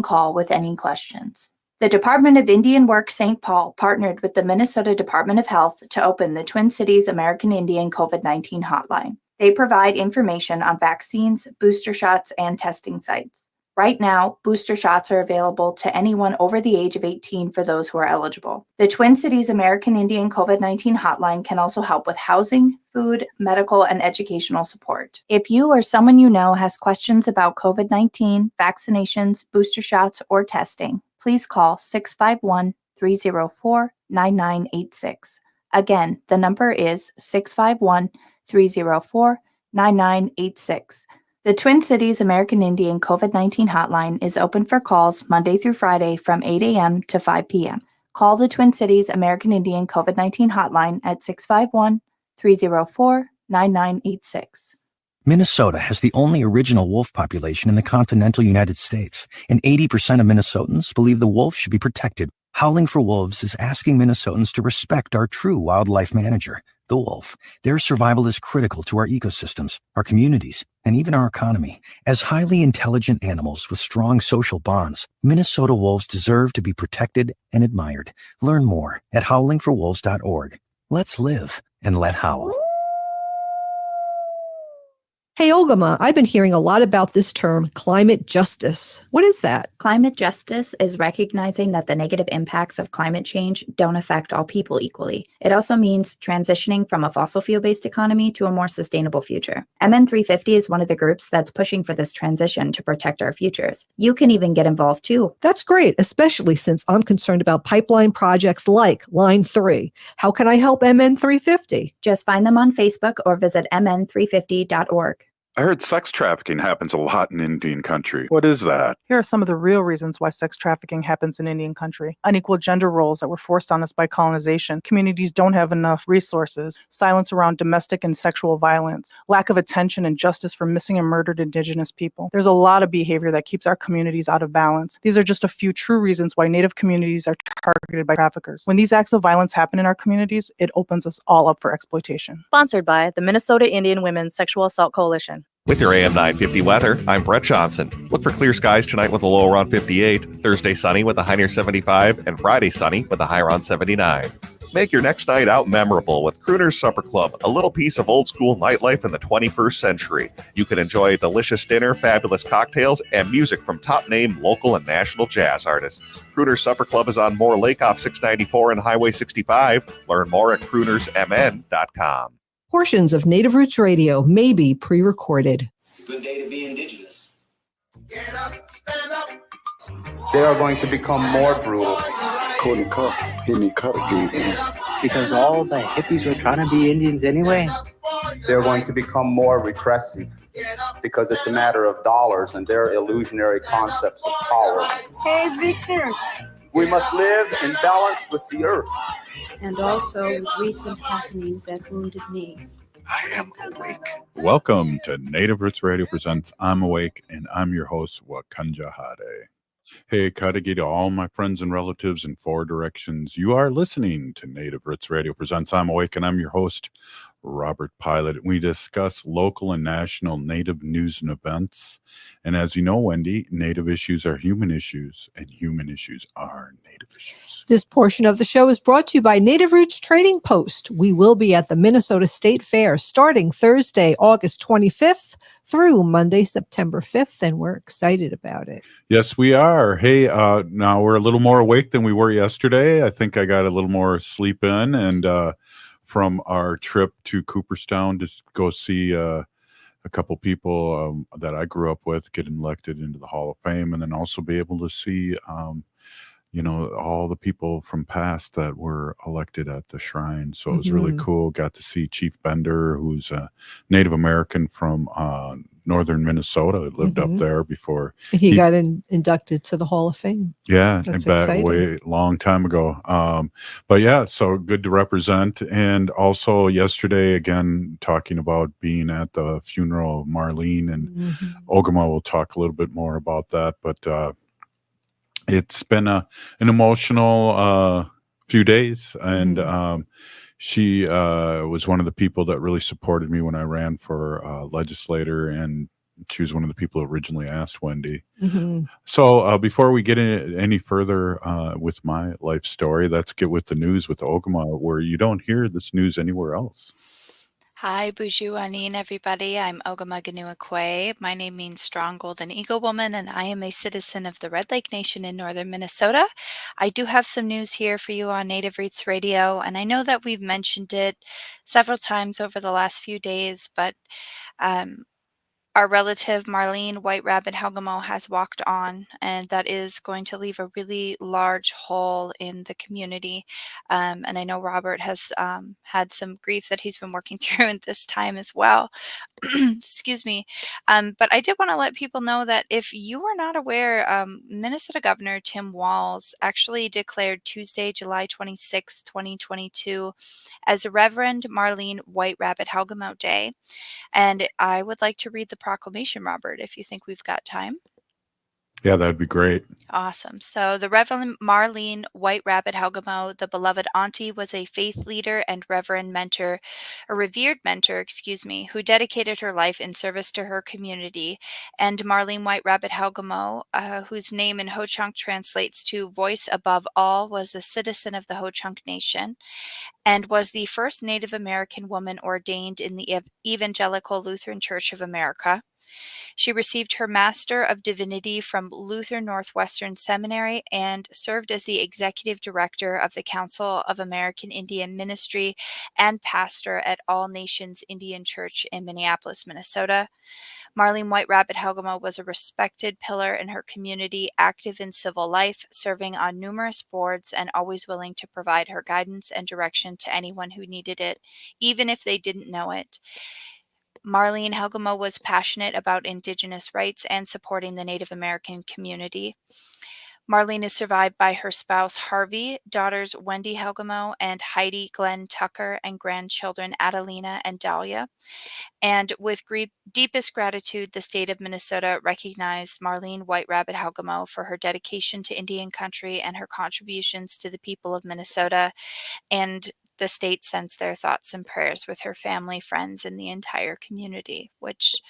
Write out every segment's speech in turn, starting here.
call with any questions. The Department of Indian Work St. Paul partnered with the Minnesota Department of Health to open the Twin Cities American Indian COVID-19 hotline. They provide information on vaccines, booster shots, and testing sites. Right now, booster shots are available to anyone over the age of 18 for those who are eligible. The Twin Cities American Indian COVID-19 hotline can also help with housing, food, medical, and educational support. If you or someone you know has questions about COVID-19, vaccinations, booster shots, or testing, please call 651-304-9986. Again, the number is 651-304-9986. The Twin Cities American Indian COVID-19 hotline is open for calls Monday through Friday from 8 a.m. to 5 p.m. Call the Twin Cities American Indian COVID-19 hotline at 651-304-9986. Minnesota has the only original wolf population in the continental United States, and 80% of Minnesotans believe the wolf should be protected. Howling for Wolves is asking Minnesotans to respect our true wildlife manager, the wolf. Their survival is critical to our ecosystems, our communities, and even our economy. As highly intelligent animals with strong social bonds, Minnesota wolves deserve to be protected and admired. Learn more at howlingforwolves.org. Let's live and let howl. Hey, Olgama, I've been hearing a lot about this term, climate justice. What is that? Climate justice is recognizing that the negative impacts of climate change don't affect all people equally. It also means transitioning from a fossil fuel-based economy to a more sustainable future. MN350 is one of the groups that's pushing for this transition to protect our futures. You can even get involved too. That's great, especially since I'm concerned about pipeline projects like Line 3. How can I help MN350? Just find them on Facebook or visit mn350.org. I heard sex trafficking happens a lot in Indian country. What is that? Here are some of the real reasons why sex trafficking happens in Indian country. Unequal gender roles that were forced on us by colonization. Communities don't have enough resources. Silence around domestic and sexual violence. Lack of attention and justice for missing and murdered Indigenous people. There's a lot of behavior that keeps our communities out of balance. These are just a few true reasons why Native communities are targeted by traffickers. When these acts of violence happen in our communities, it opens us all up for exploitation. Sponsored by the Minnesota Indian Women's Sexual Assault Coalition. With your AM 950 weather, I'm Brett Johnson. Look for clear skies tonight with a low around 58, Thursday sunny with a high near 75, and Friday sunny with a high around 79. Make your next night out memorable with Crooner's Supper Club, a little piece of old school nightlife in the 21st century. You can enjoy a delicious dinner, fabulous cocktails, and music from top-name local and national jazz artists. Crooner's Supper Club is on Moore Lake off 694 and Highway 65. Learn more at croonersmn.com. Portions of Native Roots Radio may be pre-recorded. It's a good day to be indigenous. Get up, stand up. They are going to become more brutal. Because all the hippies were trying to be Indians anyway. They're going to become more repressive because it's a matter of dollars and their illusionary concepts of power. Hey, Victor. We must live in balance with the earth. And also with recent happenings at Wounded Knee. I am awake. Welcome to Native Roots Radio presents I'm Awake, and I'm your host, Wakanja Hade. Hey, Kadagi to all my friends and relatives in four directions. You are listening to Native Roots Radio presents I'm Awake, and I'm your host, Robert Pilot. We discuss local and national Native news and events. And as you know, Wendy, Native issues are human issues, and human issues are Native issues. This portion of the show is brought to you by Native Roots Trading Post. We will be at the Minnesota State Fair starting Thursday, August 25th through Monday, September 5th, and we're excited about it. Yes, we are. Hey, now we're a little more awake than we were yesterday. I think I got a little more sleep in, and from our trip to Cooperstown to go see a couple people that I grew up with get elected into the Hall of Fame, and then also be able to see, all the people from past that were elected at the shrine. So it was really cool. Got to see Chief Bender, who's a Native American from northern Minnesota, lived up there before. He got inducted to the Hall of Fame. Yeah, that's back exciting. way long time ago. But yeah, so good to represent. And also yesterday, again, talking about being at the funeral of Marlene, and Ogama will talk a little bit more about that. But it's been an emotional few days, and she was one of the people that really supported me when I ran for legislator, and she was one of the people who originally asked Wendy. Mhm. So before we get any further with my life story, let's get with the news with Ogama, where you don't hear this news anywhere else. Hi, Buju Anin, everybody. I'm Ogama Ganua. My name means Strong Golden Eagle Woman, and I am a citizen of the Red Lake Nation in northern Minnesota. I do have some news here for you on Native Roots Radio, and I know that we've mentioned it several times over the last few days, but our relative Marlene White Rabbit Hagamo has walked on, and that is going to leave a really large hole in the community. And I know Robert has had some grief that he's been working through at this time as well. Excuse me. But I did want to let people know that if you were not aware, Minnesota Governor Tim Walz actually declared Tuesday, July 26, 2022, as Reverend Marlene White Rabbit Hagamo Day. And I would like to read the proclamation, Robert, if you think we've got time. Yeah, that'd be great. Awesome. So the Reverend Marlene White Rabbit Hagamo, the beloved auntie, was a faith leader and revered mentor, who dedicated her life in service to her community. And Marlene White Rabbit Hagamo, whose name in Ho-Chunk translates to voice above all, was a citizen of the Ho-Chunk Nation and was the first Native American woman ordained in the Evangelical Lutheran Church of America. She received her Master of Divinity from Luther Northwestern Seminary and served as the executive director of the Council of American Indian Ministry and pastor at All Nations Indian Church in Minneapolis, Minnesota. Marlene White Rabbit Hagamo was a respected pillar in her community, active in civil life, serving on numerous boards, and always willing to provide her guidance and direction to anyone who needed it, even if they didn't know it. Marlene Hagamo was passionate about Indigenous rights and supporting the Native American community. Marlene is survived by her spouse Harvey, daughters Wendy Hagamo and Heidi Glenn Tucker, and grandchildren Adelina and Dahlia. And with deepest gratitude, the state of Minnesota recognized Marlene White Rabbit Hagamo for her dedication to Indian country and her contributions to the people of Minnesota. And the state sends their thoughts and prayers with her family, friends, and the entire community, which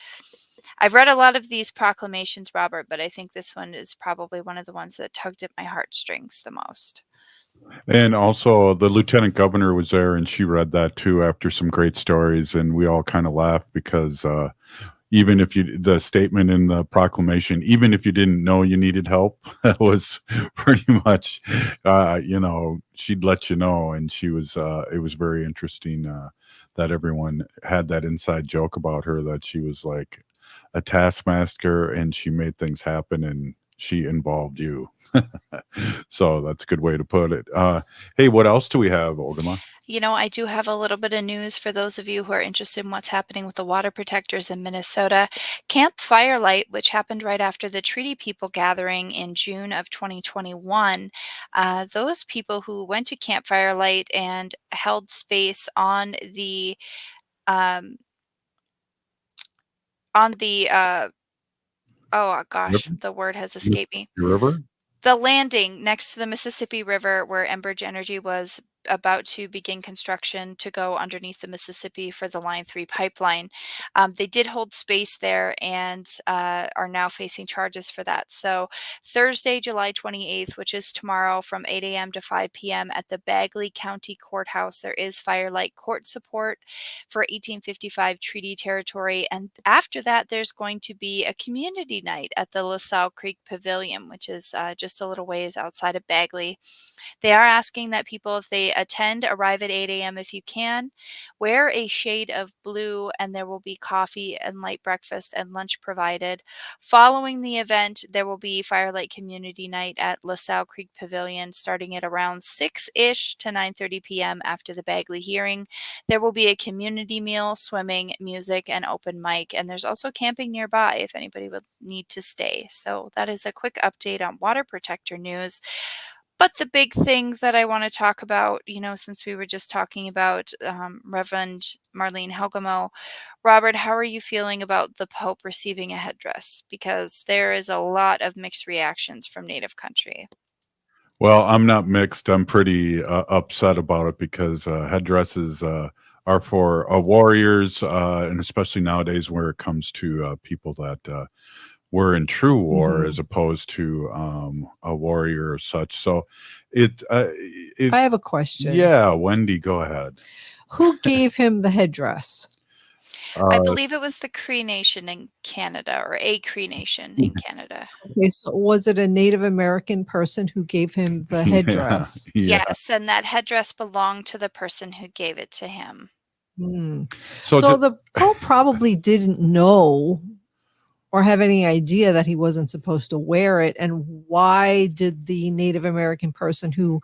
I've read a lot of these proclamations, Robert, but I think this one is probably one of the ones that tugged at my heartstrings the most. And also, the lieutenant governor was there, and she read that too after some great stories, and we all kind of laughed because even if the statement in the proclamation, even if you didn't know you needed help, that was pretty much, she'd let you know, and she was. It was very interesting that everyone had that inside joke about her, that she was like a taskmaster and she made things happen and she involved you. So that's a good way to put it. Hey, what else do we have, Ogama? I do have a little bit of news for those of you who are interested in what's happening with the water protectors in Minnesota. Camp Firelight, which happened right after the Treaty People gathering in June of 2021, those people who went to Camp Firelight and held space on the oh gosh, the word has escaped me. River? The landing next to the Mississippi River where Enbridge Energy was about to begin construction to go underneath the Mississippi for the Line 3 pipeline. They did hold space there and are now facing charges for that. So Thursday, July 28th, which is tomorrow from 8 a.m. to 5 p.m. at the Bagley County Courthouse, there is Firelight court support for 1855 treaty territory. And after that, there's going to be a community night at the LaSalle Creek Pavilion, which is just a little ways outside of Bagley. They are asking that people, if they attend, arrive at 8 a.m. if you can. Wear a shade of blue, and there will be coffee and light breakfast and lunch provided. Following the event, there will be Firelight Community Night at LaSalle Creek Pavilion starting at around 6-ish to 9:30 p.m. after the Bagley hearing. There will be a community meal, swimming, music, and open mic. And there's also camping nearby if anybody would need to stay. So that is a quick update on water protector news. But the big thing that I want to talk about, since we were just talking about Reverend Marlene Hagamo, Robert, how are you feeling about the Pope receiving a headdress? Because there is a lot of mixed reactions from Native country. Well, I'm not mixed. I'm pretty upset about it because headdresses are for warriors, and especially nowadays where it comes to people that were in true war as opposed to a warrior or such. So I have a question. Yeah, Wendy, go ahead. Who gave him the headdress? I believe it was the Cree Nation in Canada, or a Cree Nation in Canada. Okay, so was it a Native American person who gave him the headdress? Yeah. Yes, and that headdress belonged to the person who gave it to him. So the Pope probably didn't know or have any idea that he wasn't supposed to wear it. And why did the Native American person who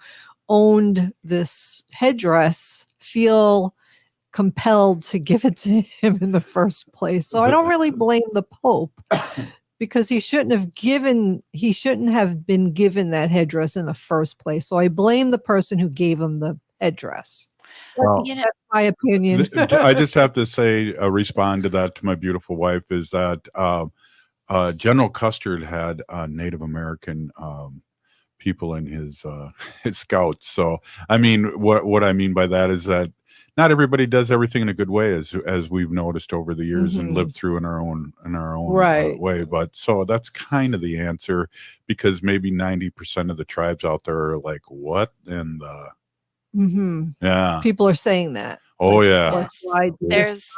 owned this headdress feel compelled to give it to him in the first place? So I don't really blame the Pope, because he shouldn't have been given that headdress in the first place. So I blame the person who gave him the headdress. Well, That's my opinion. I just have to say, respond to that, to my beautiful wife, is that General Custard had Native American people in his scouts. So I mean, what I mean by that is that not everybody does everything in a good way, as we've noticed over the years and lived through in our own Right. way. But so that's kind of the answer, because maybe 90% of the tribes out there are like, what in the yeah, People are saying that. oh yeah. Yes. Why did There's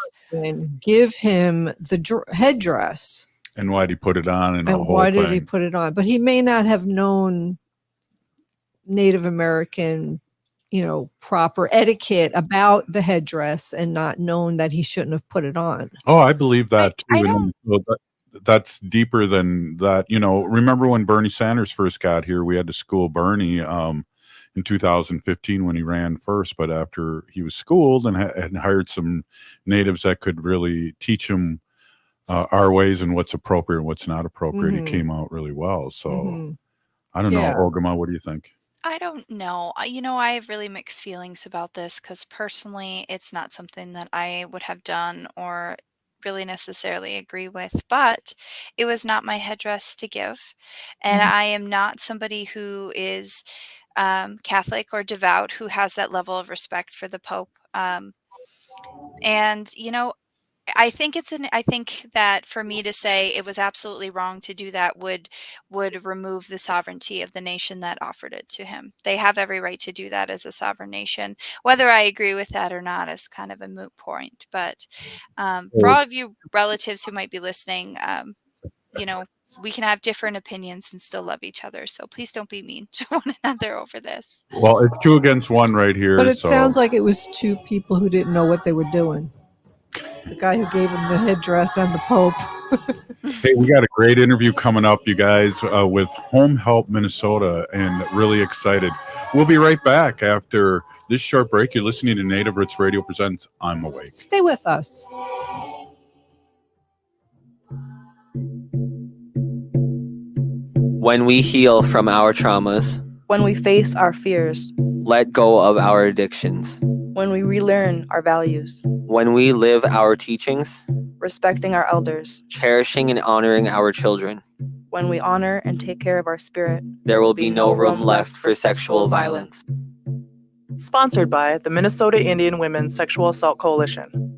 give him the headdress, And why'd he put it on, and the and whole why did he thing. put it on? But he may not have known Native American, proper etiquette about the headdress, and not known that he shouldn't have put it on. Oh, I believe that too. I And don't- so that's deeper than that. Remember when Bernie Sanders first got here, we had to school Bernie in 2015 when he ran first. But after he was schooled and hired some natives that could really teach him our ways and what's appropriate and what's not appropriate, it came out really well. So I don't Yeah. know, Ogama, what do you think? I don't know. I have really mixed feelings about this, because personally, it's not something that I would have done or really necessarily agree with, but it was not my headdress to give. And I am not somebody who is Catholic or devout who has that level of respect for the Pope. And I think that for me to say it was absolutely wrong to do that would remove the sovereignty of the nation that offered it to him. They have every right to do that as a sovereign nation. Whether I agree with that or not is kind of a moot point. But for all of you relatives who might be listening, we can have different opinions and still love each other. So please don't be mean to one another over this. Well, it's 2 against 1 right here. But it so. sounds like it was two people who didn't know what they were doing. The guy who gave him the headdress and the Pope. Hey, we got a great interview coming up, you guys, with Home Help Minnesota, and really excited. We'll be right back after this short break. You're listening to Native Roots Radio presents I'm Awake. Stay with us. When we heal from our traumas, when we face our fears, let go of our addictions, when we relearn our values, when we live our teachings, respecting our elders, cherishing and honoring our children, when we honor and take care of our spirit, there will be no room left for sexual violence. Sponsored by the Minnesota Indian Women's Sexual Assault Coalition.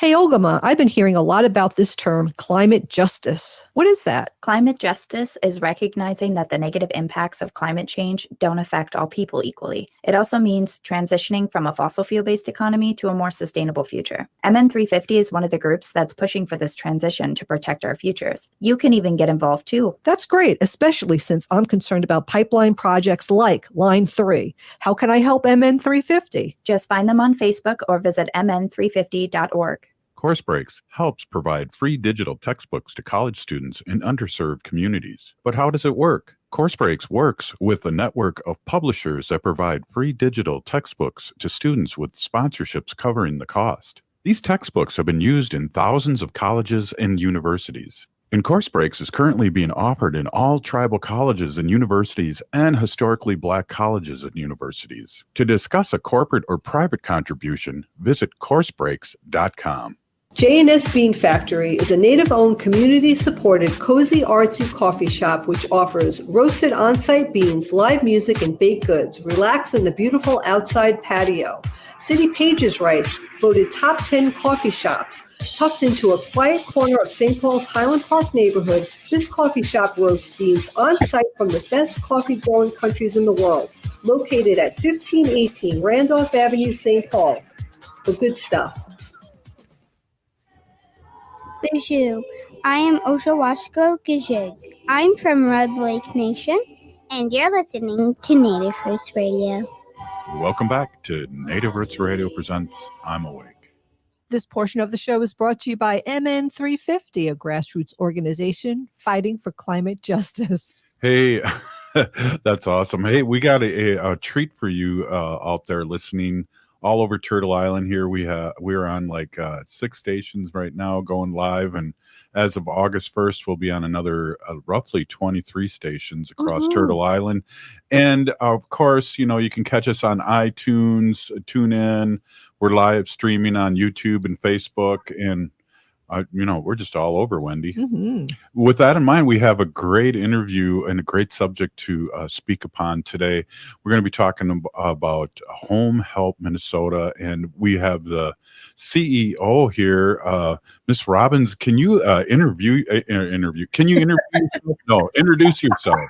Hey, Ogama, I've been hearing a lot about this term, climate justice. What is that? Climate justice is recognizing that the negative impacts of climate change don't affect all people equally. It also means transitioning from a fossil fuel-based economy to a more sustainable future. MN350 is one of the groups that's pushing for this transition to protect our futures. You can even get involved too. That's great, especially since I'm concerned about pipeline projects like Line 3. How can I help MN350? Just find them on Facebook or visit mn350.org. Course Breaks helps provide free digital textbooks to college students in underserved communities. But how does it work? Course Breaks works with a network of publishers that provide free digital textbooks to students with sponsorships covering the cost. These textbooks have been used in thousands of colleges and universities. And Course Breaks is currently being offered in all tribal colleges and universities and historically Black colleges and universities. To discuss a corporate or private contribution, visit coursebreaks.com. J&S Bean Factory is a native-owned, community-supported, cozy, artsy coffee shop which offers roasted on-site beans, live music, and baked goods. Relax in the beautiful outside patio. City Pages writes, voted top 10 coffee shops. Tucked into a quiet corner of St. Paul's Highland Park neighborhood, this coffee shop roasts beans on-site from the best coffee-growing countries in the world. Located at 1518 Randolph Avenue, St. Paul. The good stuff. Bijou. I am Oshawashko Gijig. I'm from Red Lake Nation, and you're listening to Native Roots Radio. Welcome back to Native Roots Radio presents I'm Awake. This portion of the show is brought to you by MN350, a grassroots organization fighting for climate justice. Hey, that's awesome. Hey, we got a treat for you out there listening all over Turtle Island here. We're on like 6 stations right now going live, and as of August 1st we'll be on another roughly 23 stations across Turtle Island. And of course, you can catch us on iTunes, TuneIn. We're live streaming on YouTube and Facebook, and we're just all over, Wendy. With that in mind, we have a great interview and a great subject to speak upon today. We're going to be talking about Home Help Minnesota, and we have the CEO here, Miss Robbins. Can you introduce yourself? No, introduce yourself.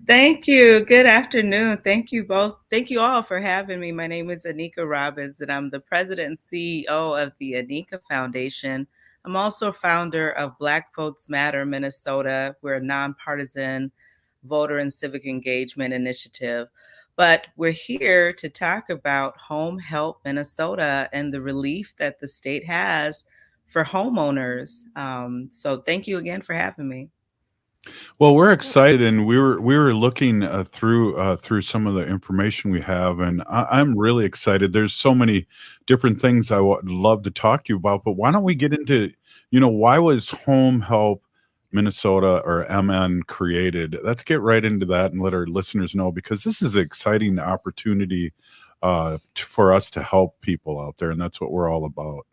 Thank you. Good afternoon. Thank you both. Thank you all for having me. My name is Anika Robbins, and I'm the president and CEO of the Anika Foundation. I'm also founder of Black Votes Matter Minnesota. We're a nonpartisan voter and civic engagement initiative. But we're here to talk about Home Help Minnesota and the relief that the state has for homeowners. So thank you again for having me. Well, we're excited, and we were looking through some of the information we have, and I'm really excited. There's so many different things I would love to talk to you about, but why don't we get into, why was Home Help Minnesota, or MN, created? Let's get right into that and let our listeners know, because this is an exciting opportunity for us to help people out there, and that's what we're all about.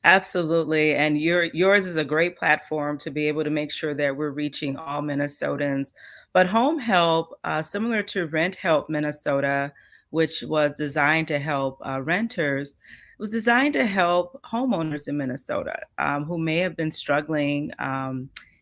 Absolutely. And yours is a great platform to be able to make sure that we're reaching all Minnesotans. But Home Help, similar to Rent Help Minnesota, which was designed to help renters, was designed to help homeowners in Minnesota who may have been struggling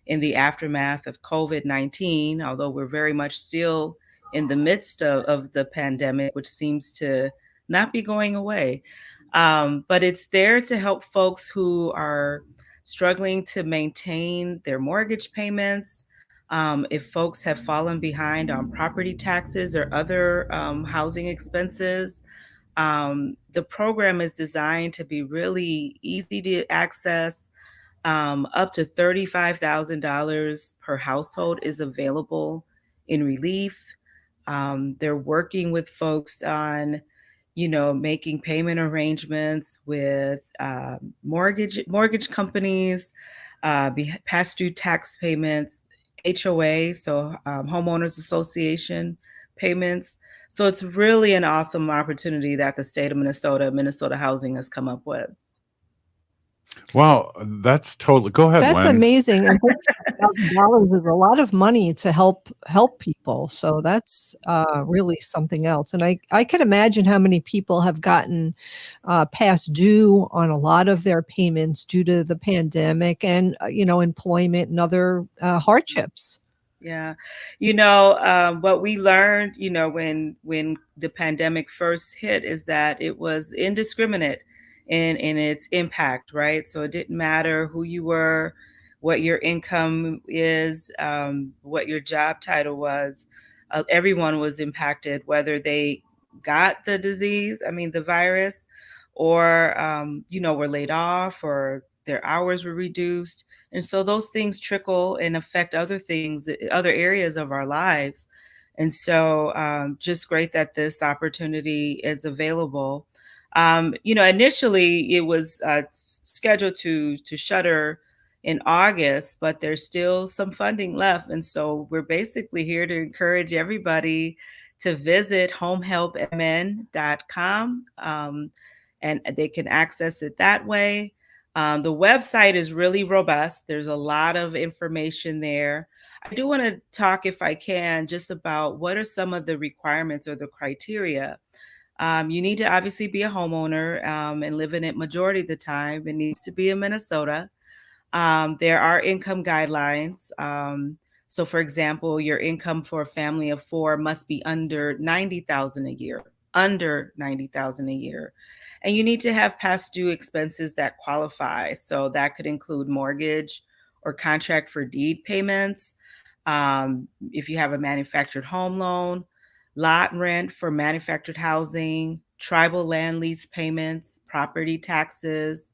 in the aftermath of COVID-19, although we're very much still in the midst of the pandemic, which seems to not be going away. But it's there to help folks who are struggling to maintain their mortgage payments. If folks have fallen behind on property taxes or other housing expenses, the program is designed to be really easy to access. Up to $35,000 per household is available in relief. They're working with folks on making payment arrangements with mortgage companies, past due tax payments, HOA, so homeowners association payments. So it's really an awesome opportunity that the state of Minnesota Housing has come up with. Wow, that's totally. Go ahead. That's Len. amazing. And $1,000 is a lot of money to help people. So that's really something else. And I can imagine how many people have gotten past due on a lot of their payments due to the pandemic and employment and other hardships. Yeah. What we learned, when the pandemic first hit is that it was indiscriminate in its impact, right? So it didn't matter who you were, what your income is, what your job title was. Everyone was impacted, whether they got the disease, the virus, or, were laid off or their hours were reduced. And so those things trickle and affect other things, other areas of our lives. And so just great that this opportunity is available. Initially it was scheduled to shutter in August, but there's still some funding left. And so we're basically here to encourage everybody to visit homehelpmn.com. and they can access it that way. The website is really robust. There's a lot of information there. I do want to talk, if I can, just about what are some of the requirements or the criteria. You need to obviously be a homeowner and live in it majority of the time. It needs to be in Minnesota. There are income guidelines. So for example, your income for a family of 4 must be under $90,000 a year, under $90,000 a year. And you need to have past due expenses that qualify. So that could include mortgage or contract for deed payments. If you have a manufactured home loan, lot rent for manufactured housing, tribal land lease payments, property taxes,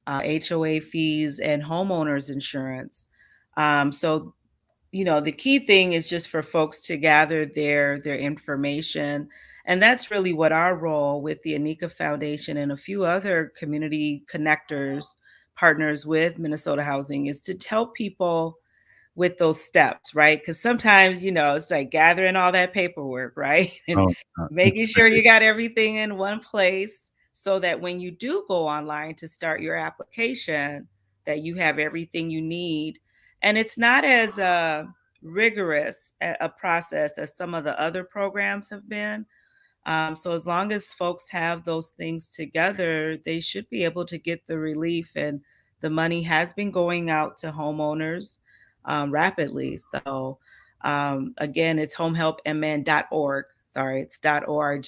HOA fees, and homeowners insurance. So, the key thing is just for folks to gather their information. And that's really what our role with the Anika Foundation and a few other community connectors, partners with Minnesota Housing, is to help people with those steps, right? Because sometimes, it's like gathering all that paperwork, right? And making sure you got everything in one place so that when you do go online to start your application, that you have everything you need. And it's not as rigorous a process as some of the other programs have been. So as long as folks have those things together, they should be able to get the relief. And the money has been going out to homeowners rapidly. So again, it's homehelpmn.org. Sorry, it's .org.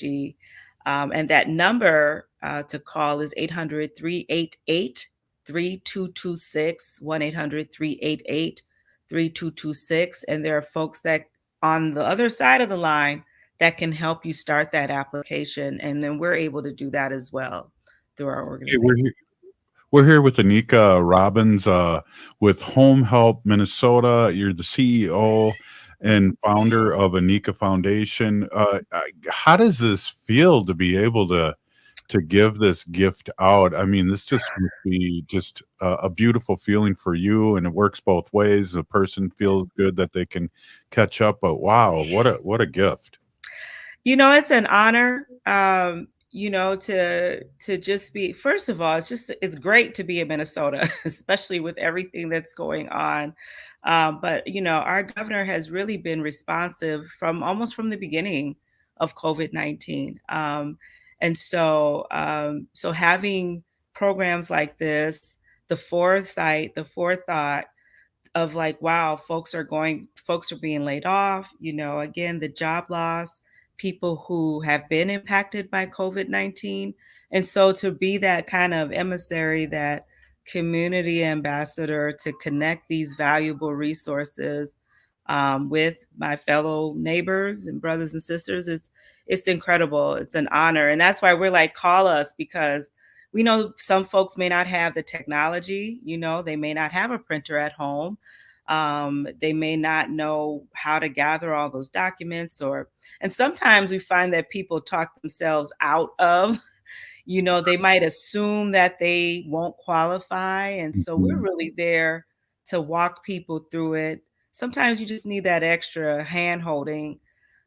And that number to call is 800-388-3226, 1-800-388-3226. And there are folks that on the other side of the line that can help you start that application. And then we're able to do that as well through our organization. We're here with Anika Robbins with Home Help Minnesota. You're the CEO and founder of Anika Foundation. How does this feel to be able to give this gift out? I mean, this just must be just a beautiful feeling for you, and it works both ways. The person feels good that they can catch up, but wow, what a gift. It's an honor. To just be, first of all, it's great to be in Minnesota, especially with everything that's going on. But our governor has really been responsive from the beginning of COVID-19. And so having programs like this, the foresight, the forethought of like, wow, folks are being laid off, again, the job loss, people who have been impacted by COVID-19. And so to be that kind of emissary, that community ambassador to connect these valuable resources with my fellow neighbors and brothers and sisters, it's incredible. It's an honor. And that's why we're like, call us, because we know some folks may not have the technology, they may not have a printer at home. They may not know how to gather all those documents, and sometimes we find that people talk themselves out of, they might assume that they won't qualify. And so we're really there to walk people through it. Sometimes you just need that extra hand holding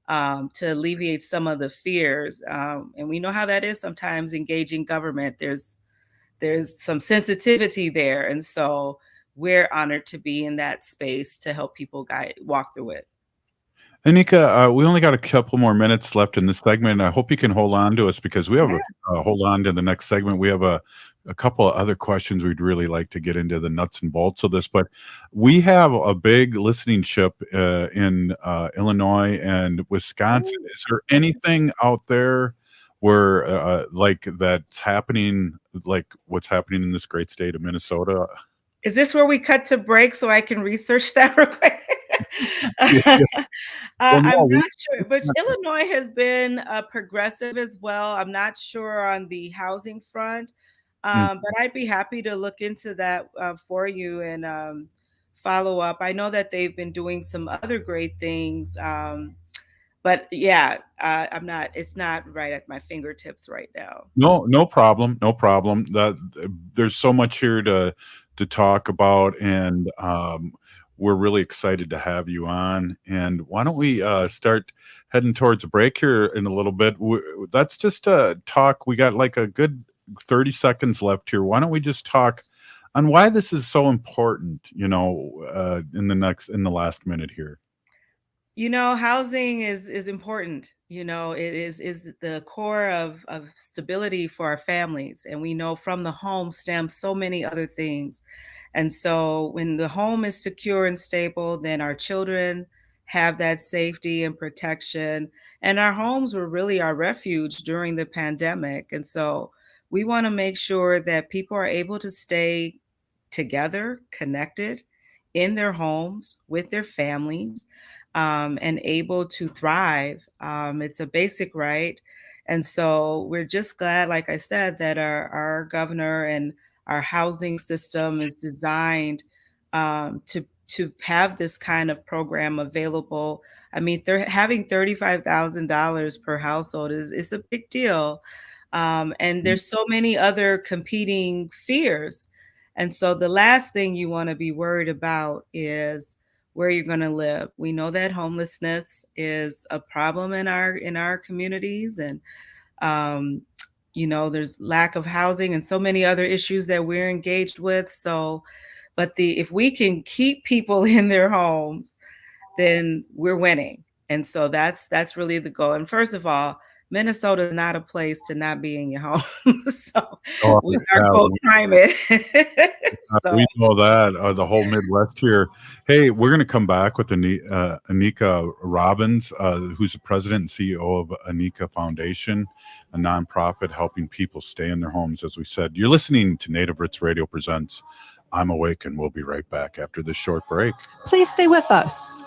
to alleviate some of the fears. And we know how that is sometimes engaging government. There's some sensitivity there. And so we're honored to be in that space to help people walk through it. Anika, we only got a couple more minutes left in this segment. I hope you can hold on to us, because we have hold on to the next segment. We have a couple of other questions we'd really like to get into the nuts and bolts of this, but we have a big listening ship in Illinois and Wisconsin. Is there anything out there where like that's happening, like what's happening in this great state of Minnesota? Is this where we cut to break so I can research that real quick? I'm not sure, but Illinois has been progressive as well. I'm not sure on the housing front, but I'd be happy to look into that for you and follow up. I know that they've been doing some other great things, but yeah, it's not right at my fingertips right now. No problem. There's so much here to talk about, and we're really excited to have you on. And why don't we start heading towards a break here in a little bit? Let's just talk. We got like a good 30 seconds left here. Why don't we just talk on why this is so important, in the last minute here? Housing is important. It is the core of stability for our families. And we know from the home stems so many other things. And so when the home is secure and stable, then our children have that safety and protection. And our homes were really our refuge during the pandemic. And so we want to make sure that people are able to stay together, connected in their homes with their families, and able to thrive. It's a basic right. And so we're just glad, like I said, that our governor and our housing system is designed to have this kind of program available. I mean, having $35,000 per household is a big deal. And there's so many other competing fears. And so the last thing you want to be worried about is where you're going to live. We know that homelessness is a problem in our communities, and there's lack of housing and so many other issues that we're engaged with. So, but if we can keep people in their homes, then we're winning. And so that's really the goal. And first of all, Minnesota is not a place to not be in your home. So with our cold climate. We know that, the whole Midwest here. Hey, we're going to come back with Anika Robbins, who's the president and CEO of Anika Foundation, a nonprofit helping people stay in their homes. As we said, you're listening to Native Roots Radio Presents I'm Awake, and we'll be right back after this short break. Please stay with us.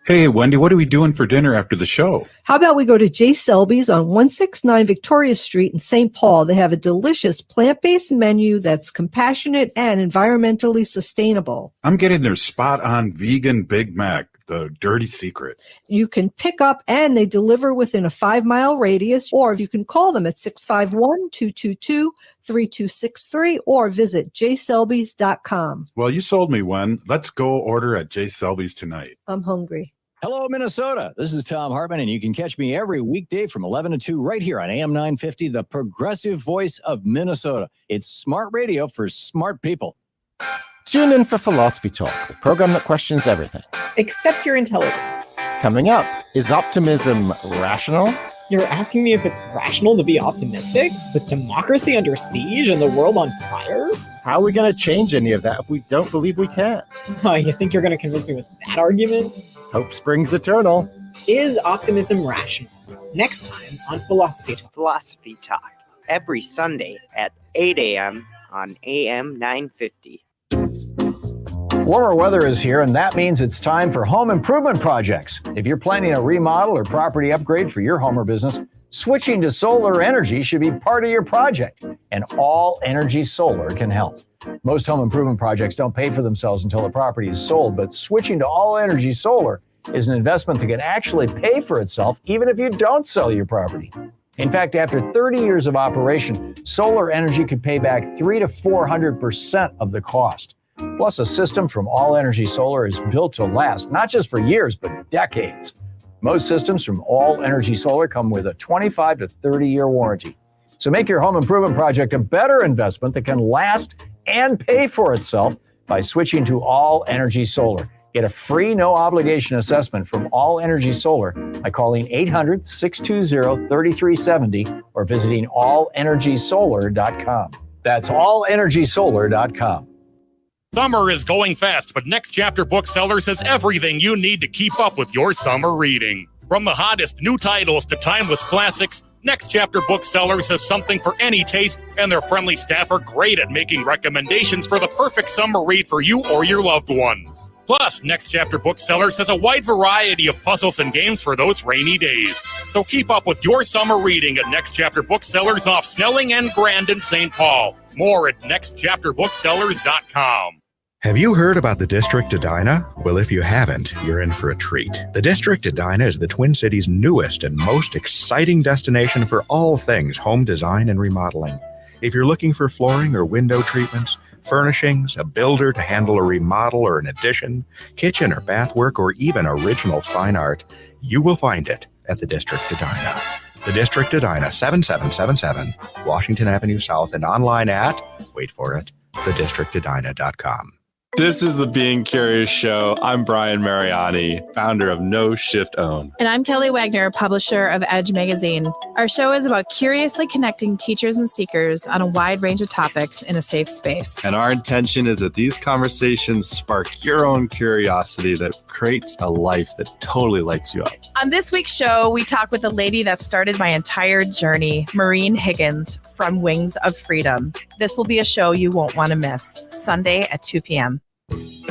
Hey, Wendy, what are we doing for dinner after the show? How about we go to J. Selby's on 169 Victoria Street in St. Paul? They have a delicious plant-based menu that's compassionate and environmentally sustainable. I'm getting their spot-on vegan Big Mac, the dirty secret. You can pick up and they deliver within a 5-mile radius, or you can call them at 651-222-3263 or visit jselbys.com. Well, you sold me, Wen. Let's go order at J. Selby's tonight. I'm hungry. Hello, Minnesota. This is Tom Hartman, and you can catch me every weekday from 11 to 2 right here on AM 950, the progressive voice of Minnesota. It's smart radio for smart people. Tune in for Philosophy Talk, the program that questions everything. Accept your intelligence. Coming up, is optimism rational? You're asking me if it's rational to be optimistic? With democracy under siege and the world on fire? How are we going to change any of that if we don't believe we can? Oh, you think you're going to convince me with that argument? Hope springs eternal. Is optimism rational? Next time on Philosophy Talk. Philosophy Talk, every Sunday at 8 a.m. on AM 950. Warmer weather is here, and that means it's time for home improvement projects. If you're planning a remodel or property upgrade for your home or business, switching to solar energy should be part of your project, and All Energy Solar can help. Most home improvement projects don't pay for themselves until the property is sold, but switching to All Energy Solar is an investment that can actually pay for itself even if you don't sell your property. In fact, after 30 years of operation, solar energy could pay back 300% to 400% of the cost. Plus, a system from All Energy Solar is built to last, not just for years, but decades. Most systems from All Energy Solar come with a 25 to 30-year warranty. So make your home improvement project a better investment that can last and pay for itself by switching to All Energy Solar. Get a free, no-obligation assessment from All Energy Solar by calling 800-620-3370 or visiting allenergysolar.com. That's allenergysolar.com. Summer is going fast, but Next Chapter Booksellers has everything you need to keep up with your summer reading. From the hottest new titles to timeless classics, Next Chapter Booksellers has something for any taste, and their friendly staff are great at making recommendations for the perfect summer read for you or your loved ones. Plus, Next Chapter Booksellers has a wide variety of puzzles and games for those rainy days. So keep up with your summer reading at Next Chapter Booksellers off Snelling and Grand in St. Paul. More at nextchapterbooksellers.com. Have you heard about the District Edina? Well, if you haven't, you're in for a treat. The District Edina is the Twin Cities' newest and most exciting destination for all things home design and remodeling. If you're looking for flooring or window treatments, furnishings, a builder to handle a remodel or an addition, kitchen or bath work, or even original fine art, you will find it at the District Edina. The District Edina, 7777 Washington Avenue South, and online at, wait for it, thedistrictedina.com. This is the Being Curious Show. I'm Brian Mariani, founder of No Shift Own. And I'm Kelly Wagner, publisher of Edge Magazine. Our show is about curiously connecting teachers and seekers on a wide range of topics in a safe space. And our intention is that these conversations spark your own curiosity that creates a life that totally lights you up. On this week's show, we talk with the lady that started my entire journey, Maureen Higgins from Wings of Freedom. This will be a show you won't want to miss, Sunday at 2 p.m.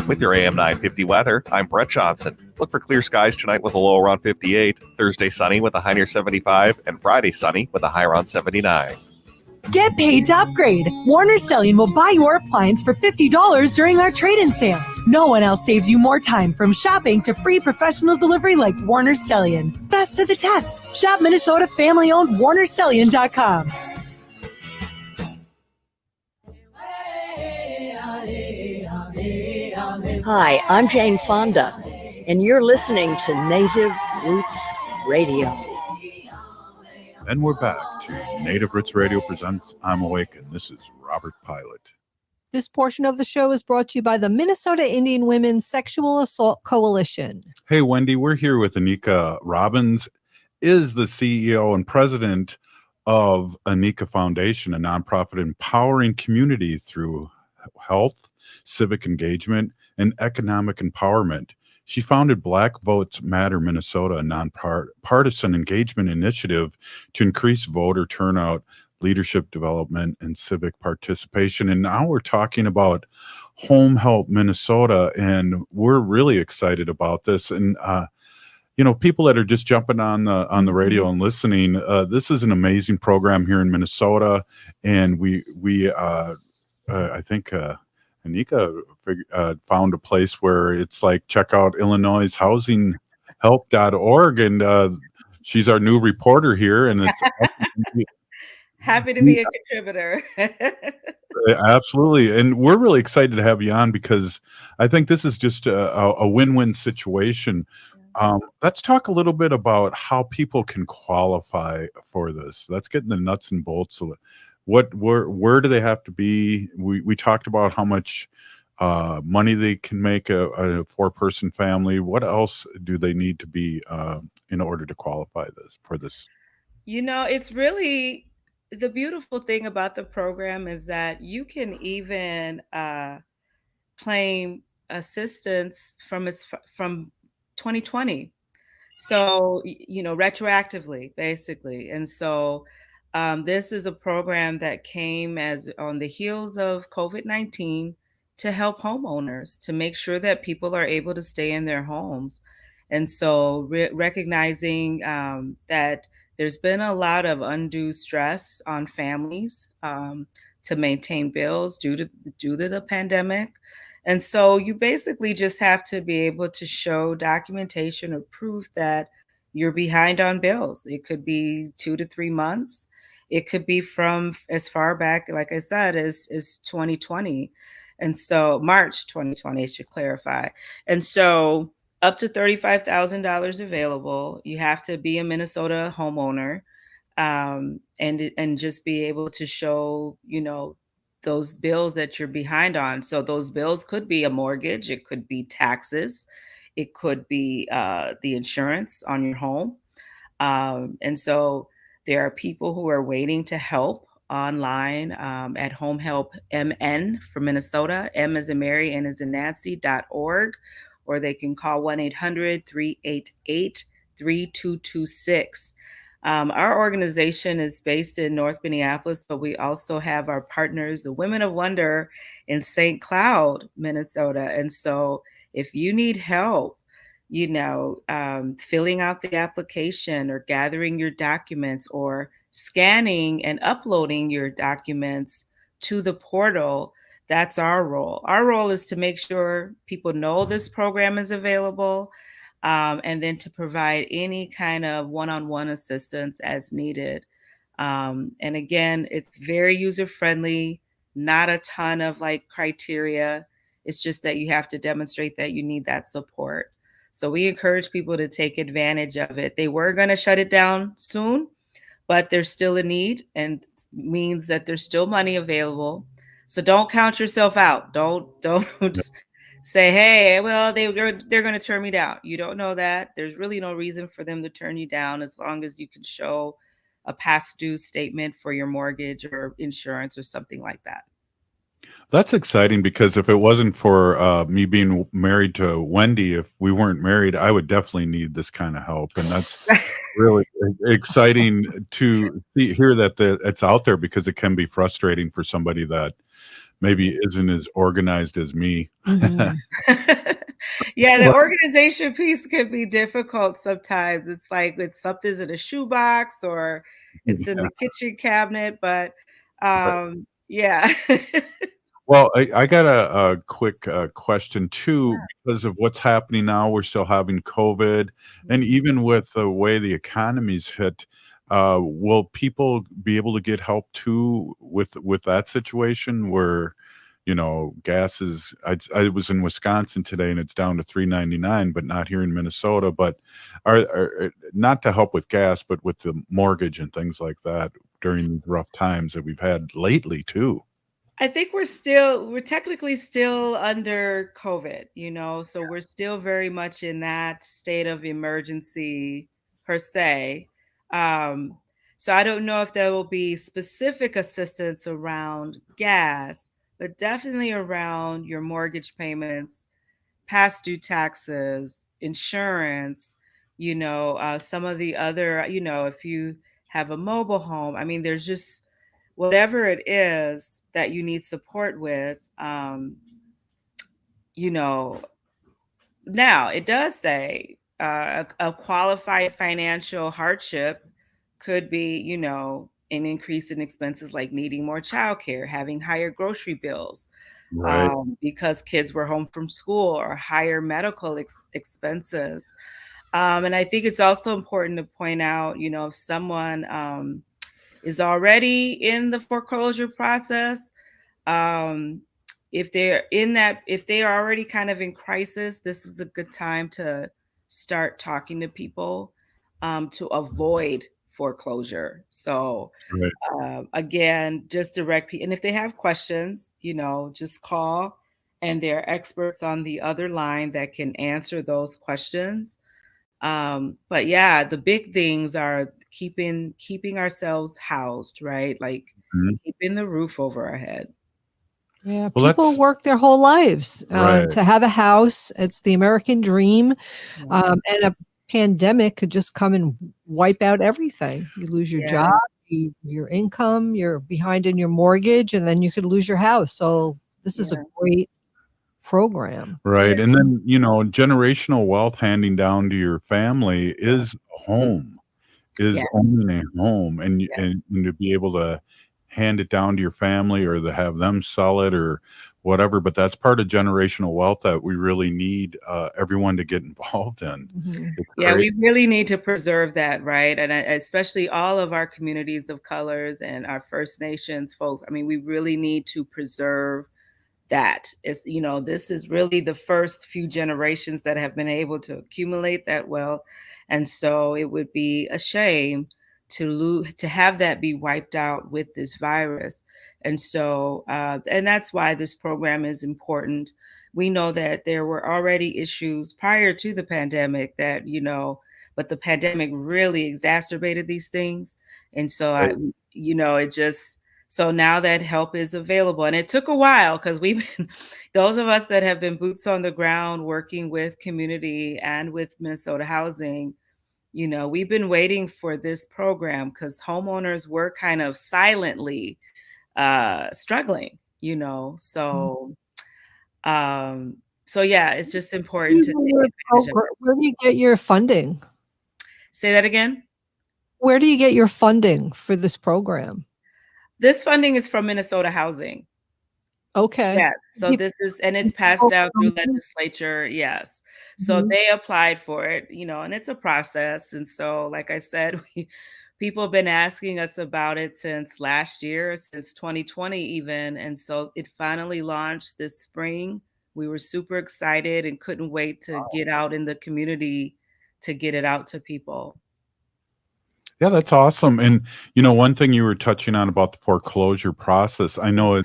With your AM 950 weather, I'm Brett Johnson. Look for clear skies tonight with a low around 58, Thursday sunny with a high near 75, and Friday sunny with a high around 79. Get paid to upgrade. Warner Stellian will buy your appliance for $50 during our trade-in sale. No one else saves you more time from shopping to free professional delivery like Warner Stellian. Best to the test. Shop Minnesota family-owned WarnerStellian.com. Hi, I'm Jane Fonda, and you're listening to Native Roots Radio. And we're back to Native Roots Radio presents I'm Awake, and this is Robert Pilot. This portion of the show is brought to you by the Minnesota Indian Women's Sexual Assault Coalition. Hey, Wendy, we're here with Anika Robbins, is the CEO and president of Anika Foundation, a nonprofit empowering community through health, civic engagement, and economic empowerment. She founded Black Votes Matter Minnesota, a nonpartisan engagement initiative to increase voter turnout, leadership development, and civic participation. And now we're talking about Home Help Minnesota, and we're really excited about this. And people that are just jumping on the radio and listening, this is an amazing program here in Minnesota, and I think Anika found a place where it's like, check out Illinois housinghelp.org, and she's our new reporter here, and it's happy to be a contributor. Absolutely, and we're really excited to have you on because I think this is just a win-win situation. Let's talk a little bit about how people can qualify for this. Let's get in the nuts and bolts of it. Where do they have to be? We talked about how much money they can make a four-person family. What else do they need to be in order to qualify for this? It's really the beautiful thing about the program is that you can even claim assistance from 2020. So, retroactively, basically. And so this is a program that came as on the heels of COVID-19 to help homeowners, to make sure that people are able to stay in their homes. And so recognizing that there's been a lot of undue stress on families to maintain bills due to the pandemic. And so you basically just have to be able to show documentation or proof that you're behind on bills. It could be 2 to 3 months. It could be from as far back, like I said, as 2020. And so March 2020, I should clarify. And so up to $35,000 available. You have to be a Minnesota homeowner and just be able to show, those bills that you're behind on. So those bills could be a mortgage. It could be taxes. It could be the insurance on your home. And so there are people who are waiting to help online at Home Help MN for Minnesota, M as in Mary, N as in Nancy.org, or they can call 1-800-388-3226. Our organization is based in North Minneapolis, but we also have our partners, the Women of Wonder in St. Cloud, Minnesota. And so if you need help, filling out the application or gathering your documents or scanning and uploading your documents to the portal, that's our role. Our role is to make sure people know this program is available, and then to provide any kind of one-on-one assistance as needed. And again, it's very user friendly, not a ton of like criteria. It's just that you have to demonstrate that you need that support. So we encourage people to take advantage of it. They were going to shut it down soon, but there's still a need, and means that there's still money available. So don't count yourself out. Don't say, hey, well, they're going to turn me down. You don't know that. There's really no reason for them to turn you down as long as you can show a past due statement for your mortgage or insurance or something like that. That's exciting, because if it wasn't for me being married to Wendy, if we weren't married, I would definitely need this kind of help. And that's really exciting to hear that it's out there, because it can be frustrating for somebody that maybe isn't as organized as me. Mhm. Yeah, the organization piece can be difficult sometimes. It's like something's in a shoebox or it's in the kitchen cabinet, but yeah. Well, I got a quick question too, because of what's happening now. We're still having COVID, and even with the way the economy's hit, will people be able to get help too with that situation where, gas is? I was in Wisconsin today, and it's down to $3.99, but not here in Minnesota. But are not to help with gas, but with the mortgage and things like that during these rough times that we've had lately too. I think we're technically still under COVID, so we're still very much in that state of emergency per se. So I don't know if there will be specific assistance around gas, but definitely around your mortgage payments, past due taxes, insurance, some of the other, if you have a mobile home, I mean, there's just whatever it is that you need support with. Now it does say a qualified financial hardship could be, an increase in expenses like needing more childcare, having higher grocery bills, Right. because kids were home from school, or higher medical expenses. And I think it's also important to point out, if someone is already in the foreclosure process, if they are already kind of in crisis, this is a good time to start talking to people to avoid foreclosure. So Right. again, just direct people, and if they have questions, just call, and there are experts on the other line that can answer those questions. But yeah, the big things are keeping ourselves housed, right? Like Mhm. keeping the roof over our head. Yeah, Well, people that's work their whole lives right. to have a house. It's the American dream. And a pandemic could just come and wipe out everything. You lose your Yeah. job, your income, you're behind in your mortgage, and then you could lose your house. So this is a great program. Right. And then, generational wealth handing down to your family is a home, is Yeah. owning a home, and Yes. and to be able to hand it down to your family, or to have them sell it or whatever. But that's part of generational wealth that we really need everyone to get involved in. It's Yeah, great. we really need to preserve that, right? And especially all of our communities of colors and our First Nations folks. I mean, we really need to preserve that. This is really the first few generations that have been able to accumulate that wealth. And so it would be a shame to have that be wiped out with this virus. And so, and that's why this program is important. We know that there were already issues prior to the pandemic that, but the pandemic really exacerbated these things. And so so now that help is available, and it took a while because those of us that have been boots on the ground working with community and with Minnesota Housing, we've been waiting for this program because homeowners were kind of silently struggling, so yeah, it's just important to take advantage of it. Where do you get your funding? Say that again? Where do you get your funding for this program? This funding is from Minnesota Housing. Okay. Yes. So this is, and it's passed out through legislature. Yes. So Mhm. they applied for it, and it's a process. And so, like I said, people have been asking us about it since last year, since 2020 even. And so it finally launched this spring. We were super excited and couldn't wait to get out in the community to get it out to people. Yeah, that's awesome. And one thing you were touching on about the foreclosure process, I know it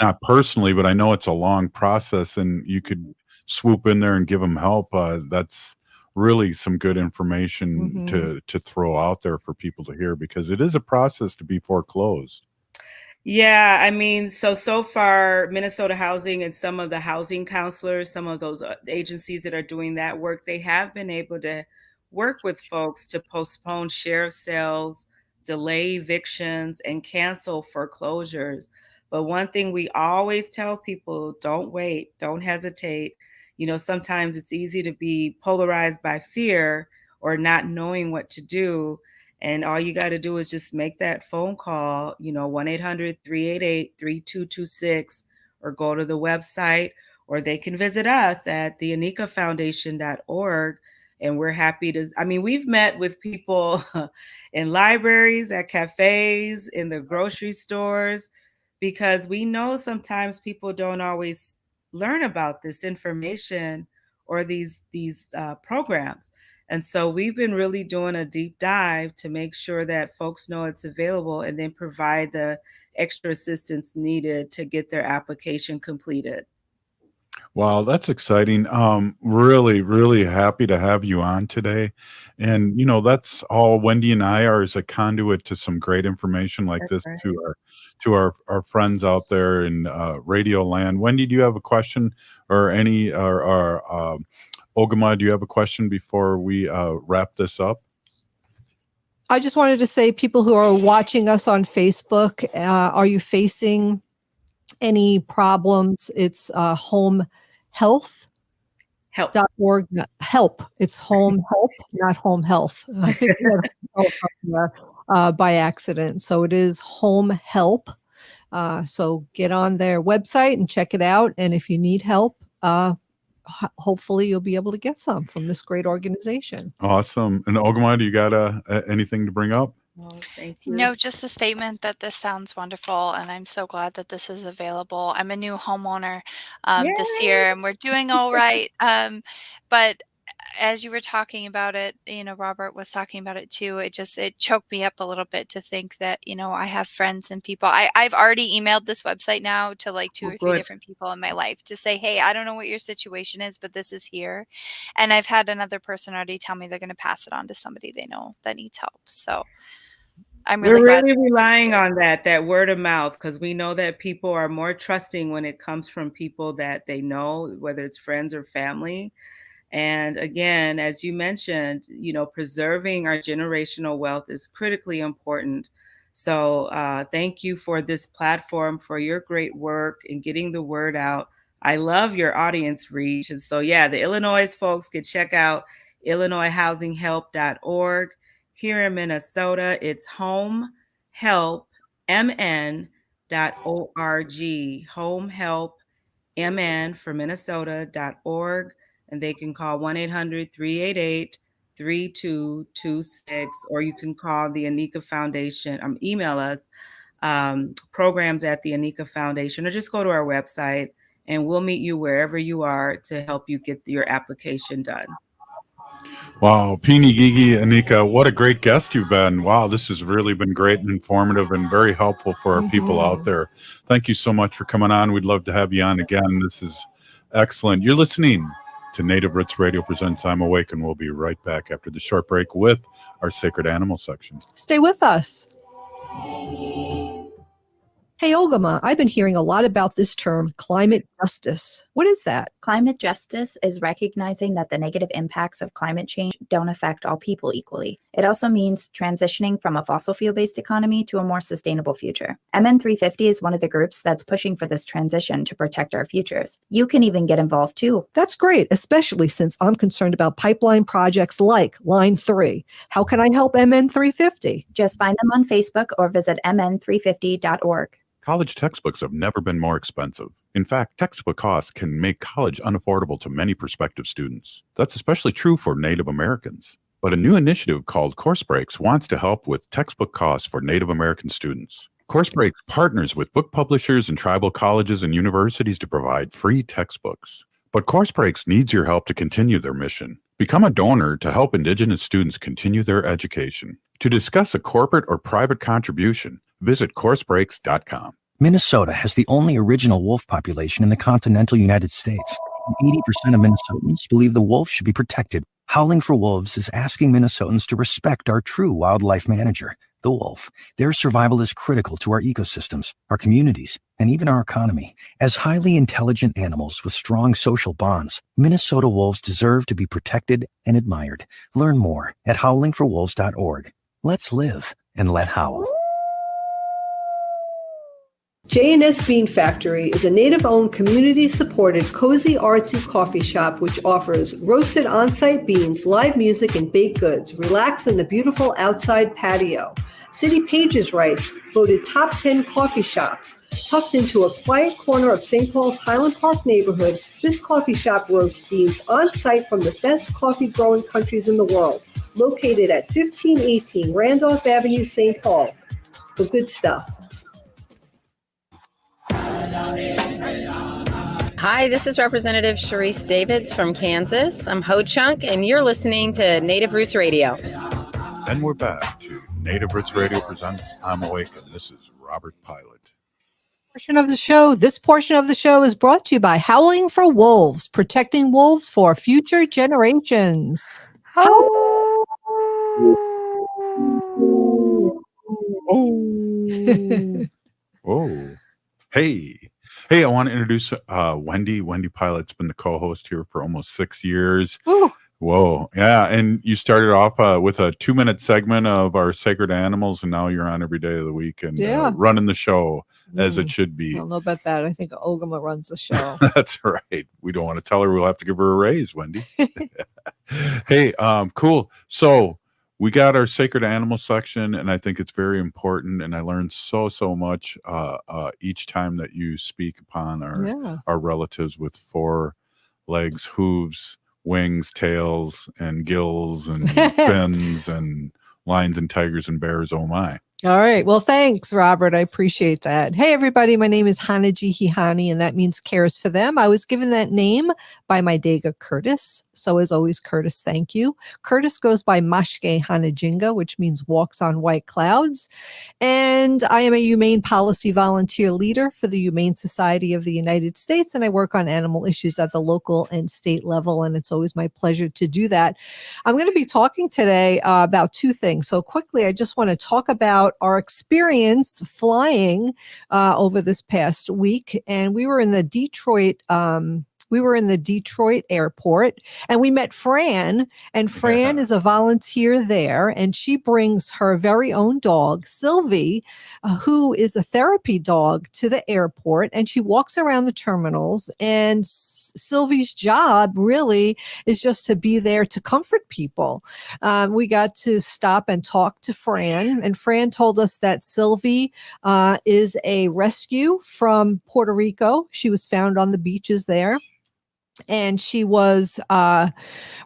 not personally, but I know it's a long process, and you could swoop in there and give them help. That's really some good information to throw out there for people to hear, because it is a process to be foreclosed. Yeah, I mean, so far, Minnesota Housing and some of the housing counselors, some of those agencies that are doing that work, they have been able to work with folks to postpone sheriff sales, delay evictions, and cancel foreclosures. But one thing we always tell people, don't wait, don't hesitate. Sometimes it's easy to be polarized by fear or not knowing what to do. And all you got to do is just make that phone call, 1-800-388-3226, or go to the website, or they can visit us at theanikafoundation.org. And we're happy to, we've met with people in libraries, at cafes, in the grocery stores, because we know sometimes people don't always learn about this information or these programs. And so we've been really doing a deep dive to make sure that folks know it's available, and then provide the extra assistance needed to get their application completed. Wow, that's exciting. Really, really happy to have you on today. And that's all Wendy and I are, as a conduit to some great information like That's this right. to our friends out there in Radio Land. Wendy, do you have a question, or any or Ogama, do you have a question before we wrap this up? I just wanted to say, people who are watching us on Facebook, are you facing any problems? It's home health.org. Help. It's home help, not home health. I think we had help up there, by accident. So it is home help. So get on their website and check it out. And if you need help, hopefully you'll be able to get some from this great organization. Awesome. And Ogama, do you got anything to bring up? Oh, thank you. No, just a statement that this sounds wonderful, and I'm so glad that this is available. I'm a new homeowner this year, and we're doing all right. But as you were talking about it, Robert was talking about it too. It choked me up a little bit to think that, I have friends and people. I've already emailed this website now to like two or three different people in my life to say, hey, I don't know what your situation is, but this is here. And I've had another person already tell me they're going to pass it on to somebody they know that needs help. So I'm really We're glad. really relying on that word of mouth, because we know that people are more trusting when it comes from people that they know, whether it's friends or family. And again, as you mentioned, preserving our generational wealth is critically important. So thank you for this platform, for your great work in getting the word out. I love your audience reach. And so, yeah, the Illinois folks could check out IllinoisHousingHelp.org. Here in Minnesota, it's homehelpmn.org. Homehelpmn for Minnesota.org. And they can call 1-800-388-3226, or you can call the Anika Foundation, email us, programs at the Anika Foundation, or just go to our website, and we'll meet you wherever you are to help you get your application done. Wow, Peony Gigi, Anika, what a great guest you've been. Wow, this has really been great and informative and very helpful for our people out there. Thank you so much for coming on. We'd love to have you on again. This is excellent. You're listening to Native Roots Radio presents I'm Awake, and we'll be right back after the short break with our Sacred Animal section. Stay with us. Hey, Ogama, I've been hearing a lot about this term, climate justice. What is that? Climate justice is recognizing that the negative impacts of climate change don't affect all people equally. It also means transitioning from a fossil fuel-based economy to a more sustainable future. MN350 is one of the groups that's pushing for this transition to protect our futures. You can even get involved too. That's great, especially since I'm concerned about pipeline projects like Line 3. How can I help MN350? Just find them on Facebook or visit mn350.org. College textbooks have never been more expensive. In fact, textbook costs can make college unaffordable to many prospective students. That's especially true for Native Americans. But a new initiative called Course Breaks wants to help with textbook costs for Native American students. Course Breaks partners with book publishers and tribal colleges and universities to provide free textbooks. But Course Breaks needs your help to continue their mission. Become a donor to help Indigenous students continue their education. To discuss a corporate or private contribution, visit coursebreaks.com. Minnesota has the only original wolf population in the continental United States. 80% of Minnesotans believe the wolf should be protected. Howling for Wolves is asking Minnesotans to respect our true wildlife manager, the wolf. Their survival is critical to our ecosystems, our communities, and even our economy. As highly intelligent animals with strong social bonds, Minnesota wolves deserve to be protected and admired. Learn more at howlingforwolves.org. Let's live and let howl. J&S Bean Factory is a native-owned, community-supported, cozy, artsy coffee shop which offers roasted on-site beans, live music, and baked goods. Relax in the beautiful outside patio. City Pages writes, voted top 10 coffee shops. Tucked into a quiet corner of St. Paul's Highland Park neighborhood, this coffee shop roasts beans on-site from the best coffee-growing countries in the world. Located at 1518 Randolph Avenue, St. Paul. The good stuff. Hi, this is Representative Sharice Davids from Kansas. I'm Ho Chunk, and you're listening to Native Roots Radio. And we're back to Native Roots Radio presents I'm Awake, and this is Robert Pilot. This portion of the show is brought to you by Howling for Wolves, protecting wolves for future generations. Oh. Oh. Hey, I want to introduce Wendy. Wendy Pilot's been the co-host here for almost 6 years. Ooh. Whoa. Yeah. And you started off with a 2-minute segment of our sacred animals, and now you're on every day of the week and running the show as it should be. I don't know about that. I think Ogama runs the show. That's right. We don't want to tell her we'll have to give her a raise, Wendy. Hey, cool. So we got our sacred animal section, and I think it's very important. And I learned so much each time that you speak upon our relatives with 4 legs, hooves, wings, tails, and gills, and fins, and lions and tigers and bears. Oh my. All right. Well, thanks, Robert. I appreciate that. Hey, everybody. My name is Hanaji Hihani, and that means cares for them. I was given that name by my Dega Curtis. So as always, Curtis, thank you. Curtis goes by Mashke Hanajinga, which means walks on white clouds. And I am a humane policy volunteer leader for the Humane Society of the United States. And I work on animal issues at the local and state level. And it's always my pleasure to do that. I'm going to be talking today about 2 things. So quickly, I just want to talk about our experience flying over this past week. And we were in the Detroit airport, and we met Fran, and Fran is a volunteer there, and she brings her very own dog, Sylvie, who is a therapy dog, to the airport, and she walks around the terminals, and Sylvie's job really is just to be there to comfort people. We got to stop and talk to Fran, and Fran told us that Sylvie is a rescue from Puerto Rico. She was found on the beaches there. And she was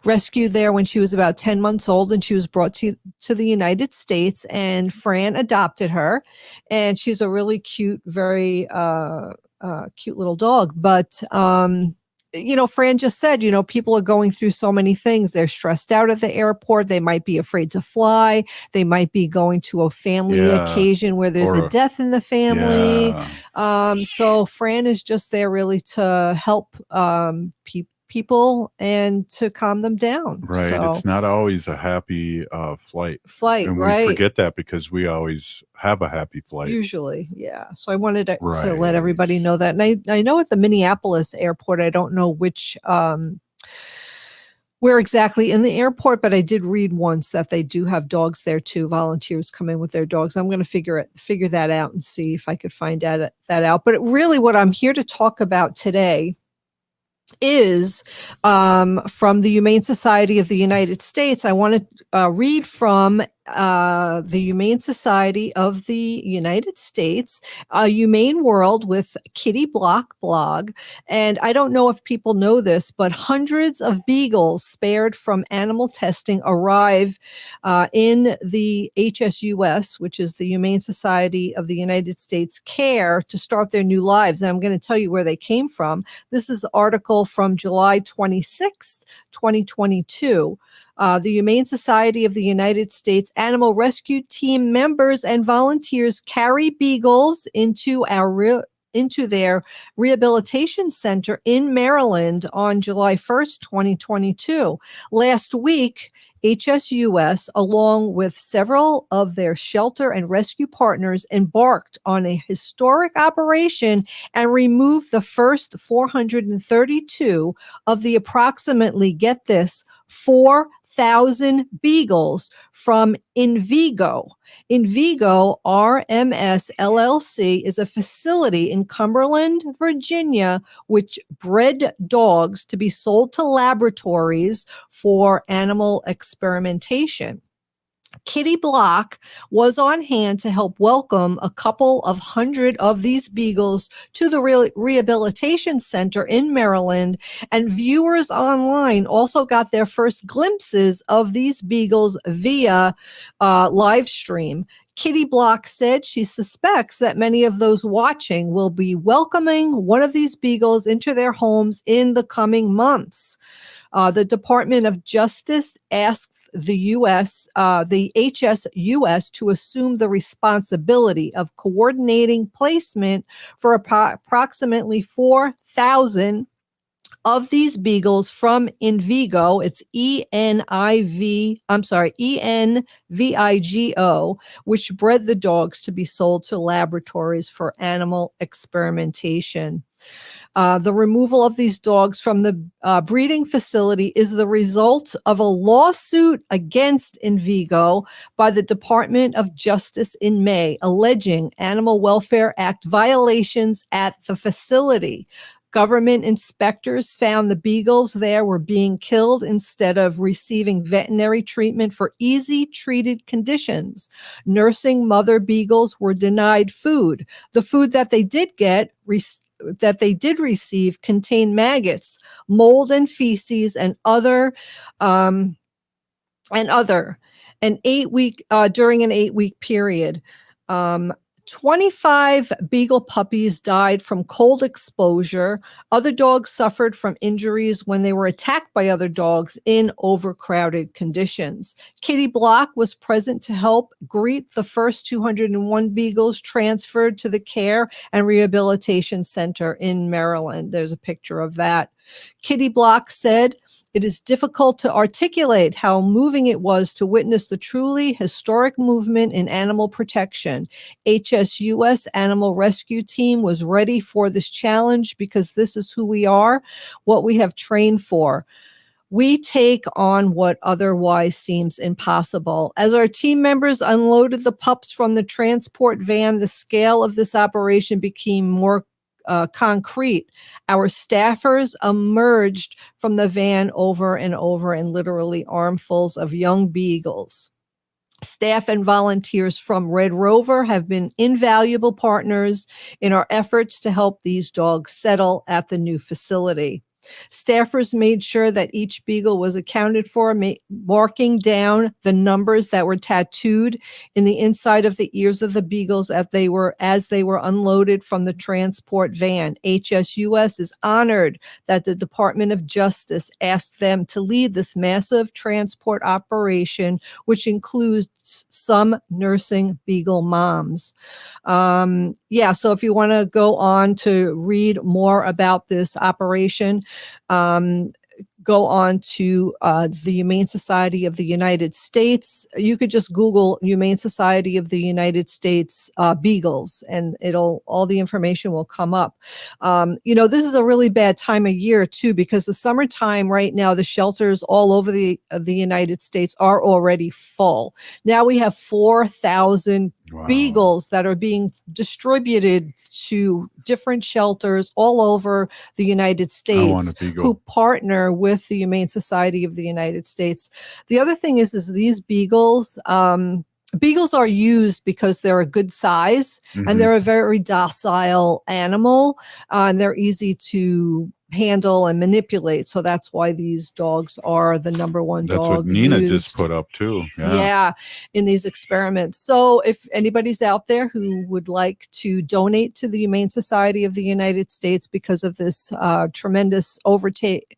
rescued there when she was about 10 months old, and she was brought to the United States, and Fran adopted her. And she's a really cute, very cute little dog. But, Fran just said, people are going through so many things. They're stressed out at the airport. They might be afraid to fly. They might be going to a family occasion where there's a death in the family. So Fran is just there really to help people and to calm them down. Right. So, it's not always a happy flight. And right. we forget that because we always have a happy flight. Usually, yeah. So I wanted to let everybody know that. And I know at the Minneapolis airport, I don't know which where exactly in the airport, but I did read once that they do have dogs there too. Volunteers come in with their dogs. I'm going to figure that out and see if I could find that out. But really what I'm here to talk about today is from the Humane Society of the United States. I want to read from the Humane Society of the United States, a Humane World with Kitty Block blog. And I don't know if people know this, but hundreds of beagles spared from animal testing arrive in the HSUS, which is the Humane Society of the United States, care to start their new lives. And I'm going to tell you where they came from. This is an article from July 26th, 2022. The Humane Society of the United States Animal Rescue Team members and volunteers carry beagles into their rehabilitation center in Maryland on July 1st, 2022. Last week, HSUS, along with several of their shelter and rescue partners, embarked on a historic operation and removed the first 432 of the approximately, get this, 4,000 beagles from Invigo. Invigo RMS LLC is a facility in Cumberland, Virginia, which bred dogs to be sold to laboratories for animal experimentation. Kitty Block was on hand to help welcome a couple of hundred of these beagles to the rehabilitation center in Maryland, and viewers online also got their first glimpses of these beagles via live stream. Kitty Block said she suspects that many of those watching will be welcoming one of these beagles into their homes in the coming months. The Department of Justice asked the HSUS to assume the responsibility of coordinating placement for approximately 4,000 of these beagles from Invigo. It's ENVIGO, which bred the dogs to be sold to laboratories for animal experimentation. The removal of these dogs from the breeding facility is the result of a lawsuit against Invigo by the Department of Justice in May, alleging Animal Welfare Act violations at the facility. Government inspectors found the beagles there were being killed instead of receiving veterinary treatment for easy treated conditions. Nursing mother beagles were denied food. The food that they did receive contained maggots, mold and feces, and during an 8-week period. 25 beagle puppies died from cold exposure. Other dogs suffered from injuries when they were attacked by other dogs in overcrowded conditions. Kitty Block was present to help greet the first 201 beagles transferred to the Care and Rehabilitation Center in Maryland. There's a picture of that. Kitty Block said, "It is difficult to articulate how moving it was to witness the truly historic movement in animal protection. HSUS Animal Rescue Team was ready for this challenge because this is who we are, what we have trained for. We take on what otherwise seems impossible." As our team members unloaded the pups from the transport van, the scale of this operation became more concrete. Our staffers emerged from the van over and literally armfuls of young beagles. Staff and volunteers from Red Rover have been invaluable partners in our efforts to help these dogs settle at the new facility. Staffers made sure that each beagle was accounted for, marking down the numbers that were tattooed in the inside of the ears of the beagles as they were unloaded from the transport van. HSUS is honored that the Department of Justice asked them to lead this massive transport operation, which includes some nursing beagle moms. So if you want to go on to read more about this operation, go on to the Humane Society of the United States. You could just Google Humane Society of the United States beagles, and all the information will come up. This is a really bad time of year too, because the summertime right now, the shelters all over the United States are already full. Now we have 4,000 beagles that are being distributed to different shelters all over the United I want States a beagle. who partner with the Humane Society of the United States. The other thing is these beagles, beagles are used because they're a good size and they're a very docile animal, and they're easy to handle and manipulate. So that's why these dogs are the number one That's dog what Nina used. just put up too. Yeah, in these experiments. So if anybody's out there who would like to donate to the Humane Society of the United States because of this tremendous undertaking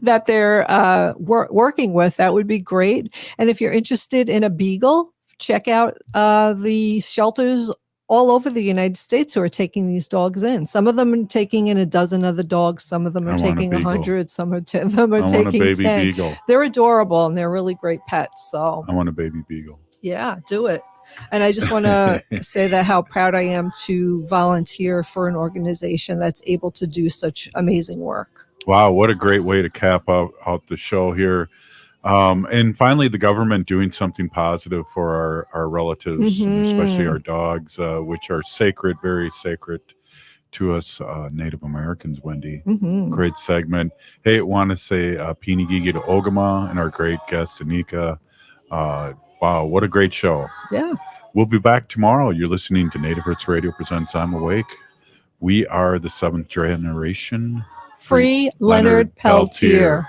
that they're working with, that would be great. And if you're interested in a beagle, check out the shelters all over the United States who are taking these dogs in. Some of them are taking in a dozen other dogs. Some of them are taking 100. Some of them are I want a taking baby 10. beagle. They're adorable and they're really great pets. So I want a baby beagle. yeah, do it. And I just want to say that how proud I am to volunteer for an organization that's able to do such amazing work. Wow, what a great way to cap out the show here. And finally, the government doing something positive for our relatives, and especially our dogs, which are sacred, very sacred to us Native Americans, Wendy. Great segment. Hey, I want to say Pini Gigi to Ogama and our great guest, Anika. Wow, what a great show. Yeah. We'll be back tomorrow. You're listening to Native Roots Radio presents I'm Awake. We are the 7th generation. Free Leonard Peltier.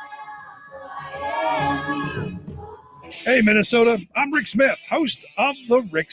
Hey, Minnesota, I'm Rick Smith, host of The Rick